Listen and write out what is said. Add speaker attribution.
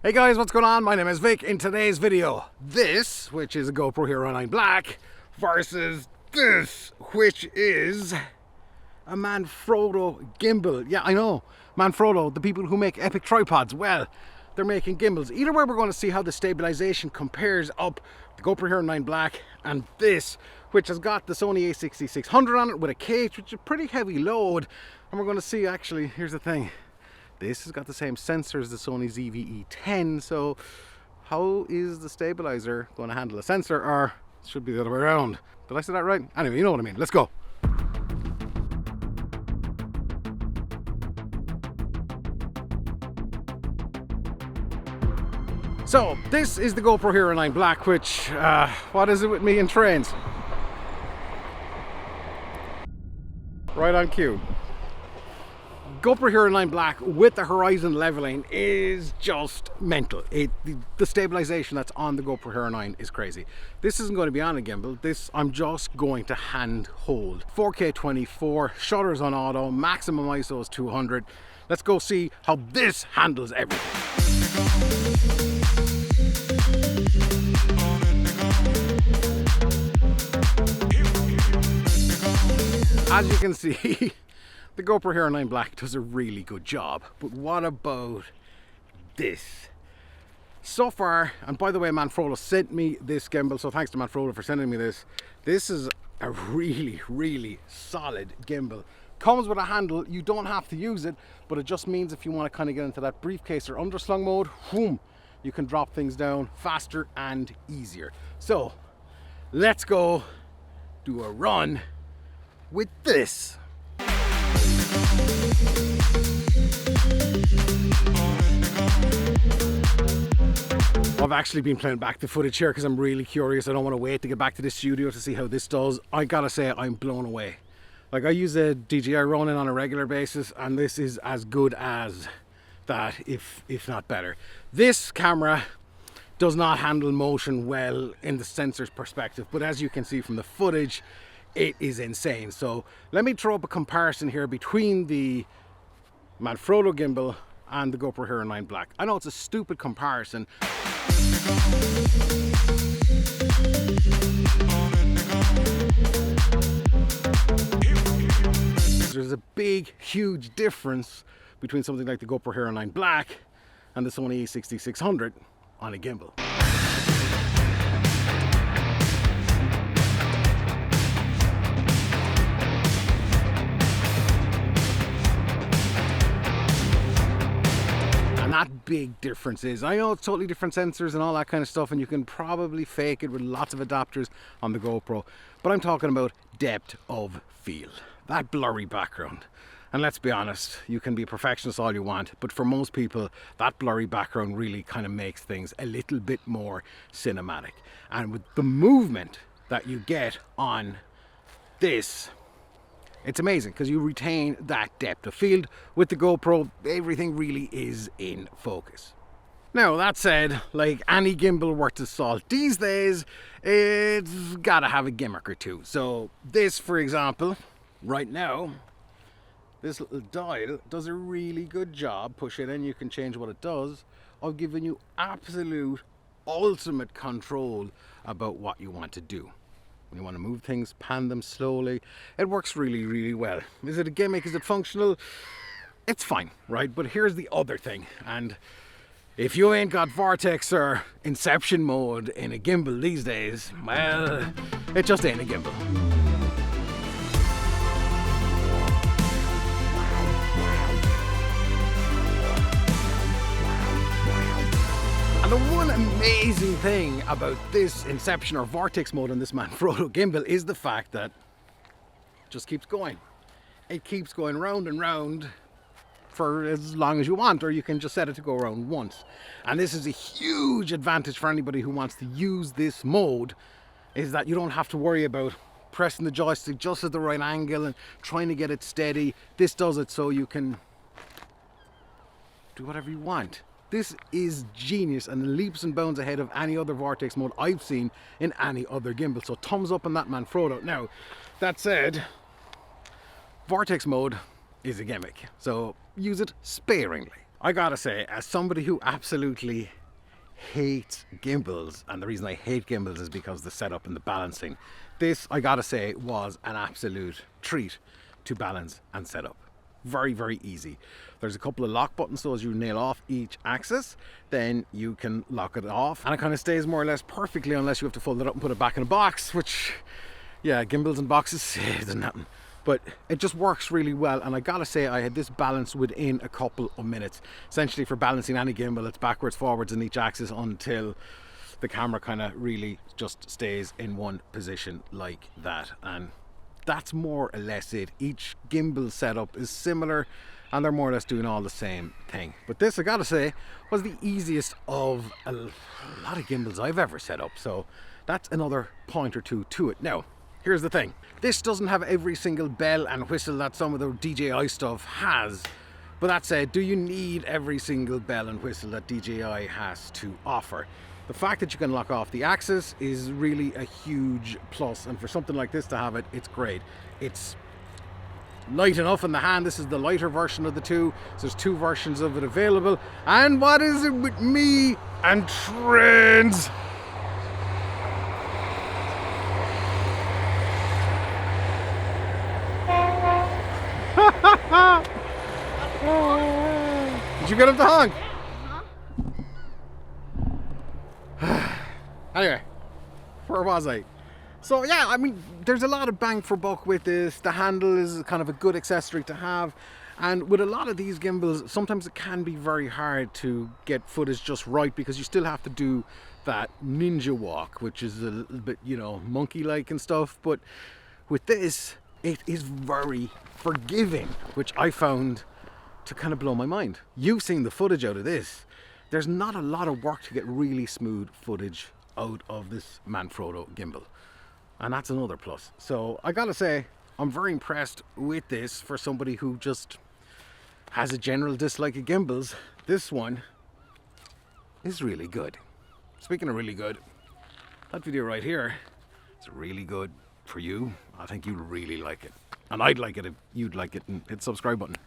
Speaker 1: Hey guys, what's going on? My name is Vic. In today's video, this, which is a GoPro Hero 9 Black, versus this, which is a Manfrotto gimbal. Yeah, I know, Manfrotto, the people who make epic tripods, well, they're making gimbals. Either way, we're going to see how the stabilization compares up the GoPro Hero 9 Black and this, which has got the Sony a6600 on it with a cage, which is a pretty heavy load. And we're going to see, actually, here's the thing. This has got the same sensor as the Sony ZV-E10, so how is the stabilizer going to handle a sensor, or it should be the other way around? Did I say that right? Anyway, you know what I mean. Let's go. So, this is the GoPro Hero 9 Black, which, what is it with me in trains? Right on cue. GoPro Hero 9 Black with the horizon leveling is just mental. The stabilization that's on the GoPro Hero 9 is crazy. This isn't going to be on a gimbal. This I'm just going to hand hold. 4K 24, shutters on auto, maximum ISO is 200. Let's go see how this handles everything. As you can see, the GoPro Hero 9 Black does a really good job, but what about this? So far, and by the way, Manfrotto sent me this gimbal, so thanks to Manfrotto for sending me this. This is a really solid gimbal. Comes with a handle, you don't have to use it, but it just means if you want to kind of get into that briefcase or underslung mode, whoom, you can drop things down faster and easier. So, let's go do a run with this. I've actually been playing back the footage here because I'm really curious. I don't want to wait to get back to the studio to see how this does. I gotta say, I'm blown away. Like, I use a DJI Ronin on a regular basis, and this is as good as that, if not better. This camera does not handle motion well in the sensor's perspective, but as you can see from the footage, it is insane. So let me throw up a comparison here between the Manfrotto gimbal and the GoPro Hero 9 Black. I know it's a stupid comparison. There's a big, huge difference between something like the GoPro Hero 9 Black and the Sony a6600 on a gimbal. That big difference is, I know it's totally different sensors and all that kind of stuff, and you can probably fake it with lots of adapters on the GoPro, but I'm talking about depth of field, that blurry background. And let's be honest, you can be a perfectionist all you want, but for most people that blurry background really kind of makes things a little bit more cinematic. And with the movement that you get on this, it's amazing because you retain that depth of field. With the GoPro, everything really is in focus. Now, that said, like any gimbal worth its salt these days, it's gotta have a gimmick or two. So this, for example, right now, this little dial does a really good job. Push it in, you can change what it does, of giving you absolute, ultimate control about what you want to do. When you want to move things, pan them slowly, it works really well. Is it a gimmick? Is it functional? It's fine, right? But here's the other thing, and if you ain't got vortex or inception mode in a gimbal these days, well, it just ain't a gimbal. The one amazing thing about this inception or vortex mode on this Manfrotto gimbal is the fact that it just keeps going. It keeps going round and round for as long as you want, or you can just set it to go around once. And this is a huge advantage for anybody who wants to use this mode, is that you don't have to worry about pressing the joystick just at the right angle and trying to get it steady. This does it so you can do whatever you want. This is genius and leaps and bounds ahead of any other vortex mode I've seen in any other gimbal. So thumbs up on that Manfrotto. Now, that said, vortex mode is a gimmick, so use it sparingly. I gotta say, as somebody who absolutely hates gimbals, and the reason I hate gimbals is because the setup and the balancing, this, I gotta say, was an absolute treat to balance and set up. Very, very easy. There's a couple of lock buttons, so as you nail off each axis, then you can lock it off, and it kind of stays more or less perfectly, unless you have to fold it up and put it back in a box, which, yeah, gimbals and boxes, there's nothing. But it just works really well, and I gotta say, I had this balanced within a couple of minutes. Essentially, for balancing any gimbal, it's backwards, forwards in each axis until the camera kind of really just stays in one position like that. And that's more or less it. Each gimbal setup is similar, and they're more or less doing all the same thing. But this, I gotta say, was the easiest of a lot of gimbals I've ever set up. So that's another point or two to it. Now, here's the thing. This doesn't have every single bell and whistle that some of the DJI stuff has. But that said, do you need every single bell and whistle that DJI has to offer? The fact that you can lock off the axis is really a huge plus, and for something like this to have it, it's great. It's light enough in the hand. This is the lighter version of the two, so there's two versions of it available. And what is it with me and trends? Did you get him to honk? Anyway, where was I? So yeah, I mean, there's a lot of bang for buck with this. The handle is kind of a good accessory to have, and with a lot of these gimbals, sometimes it can be very hard to get footage just right, because you still have to do that ninja walk, which is a little bit, you know, monkey-like and stuff. But with this, it is very forgiving, which I found to kind of blow my mind. You've seen the footage out of this. There's not a lot of work to get really smooth footage out of this Manfrotto gimbal, and that's another plus. So I gotta say, I'm very impressed with this. For somebody who just has a general dislike of gimbals, this one is really good. Speaking of really good, that video right here is really good for you. I think you'll really like it, and I'd like it if you'd like it, and hit the subscribe button.